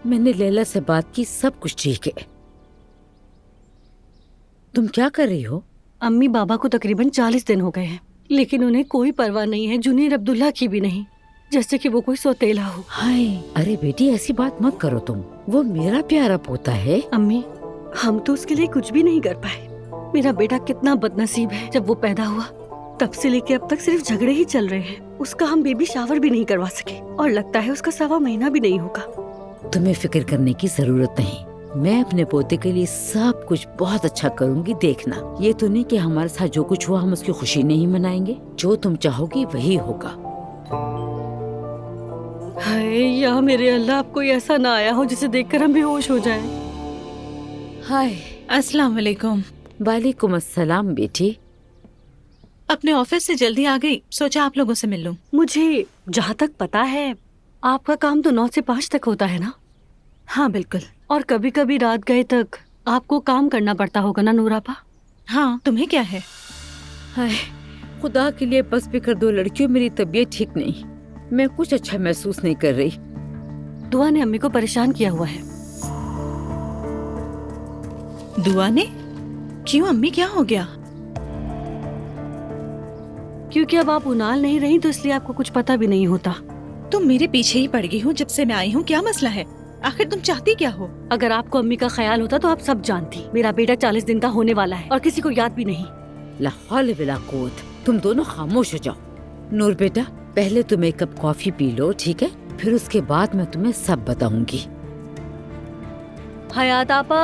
मैंने लैला से बात की, सब कुछ ठीक है। तुम क्या कर रही हो? अम्मी बाबा को तकरीबन 40 दिन हो गए हैं, लेकिन उन्हें कोई परवाह नहीं है, जुनीर अब्दुल्ला की भी नहीं, जैसे कि वो कोई सौतेला हो। हाय, अरे बेटी ऐसी बात मत करो तुम, वो मेरा प्यारा पोता है। अम्मी, हम तो उसके लिए कुछ भी नहीं कर पाए। मेरा बेटा कितना बदनसीब है, जब वो पैदा हुआ तब से लेके अब तक सिर्फ झगड़े ही चल रहे हैं। उसका हम बेबी शावर भी नहीं करवा सके और लगता है उसका 1.25 महीना भी नहीं होगा। तुम्हें फिक्र करने की जरूरत नहीं, मैं अपने पोते के लिए सब कुछ बहुत अच्छा करूंगी, देखना। ये तो नहीं कि हमारे साथ जो कुछ हुआ हम उसकी खुशी नहीं मनाएंगे। जो तुम चाहोगी वही होगा। हाय या मेरे अल्लाह, अब कोई ऐसा ना आया हो जिसे देखकर हम बेहोश हो जाएं। हाय। अस्सलाम वालेकुम। वालेकुम अस्सलाम बेटी। अपने ऑफिस से जल्दी आ गई, सोचा आप लोगों से मिल लूं। मुझे जहाँ तक पता है आपका काम तो 9 से 5 तक होता है ना? हाँ बिल्कुल। और कभी कभी रात गए तक आपको काम करना पड़ता होगा ना नूरापा? हाँ, तुम्हें क्या है? हाय, खुदा के लिए बस भी कर दो लड़कियों, मेरी तबीयत ठीक नहीं, मैं कुछ अच्छा महसूस नहीं कर रही। दुआ ने अम्मी को परेशान किया हुआ है। दुआ ने? क्यों अम्मी, क्या हो गया? क्योंकि अब आप उनाल नहीं रही तो इसलिए आपको कुछ पता भी नहीं होता। तुम मेरे पीछे ही पड़ गई हो जब से मैं आई हूँ, क्या मसला है? आखिर तुम चाहती क्या हो? अगर आपको अम्मी का ख्याल होता तो आप सब जानती। मेरा बेटा 40 दिन का होने वाला है और किसी को याद भी नहीं। ला हौल वला कुव्वत, तुम दोनों खामोश हो जाओ। नूर बेटा, पहले तुम एक कप कॉफी पी लो, ठीक है? फिर उसके बाद मैं तुम्हें सब बताऊंगी। हयात आपा।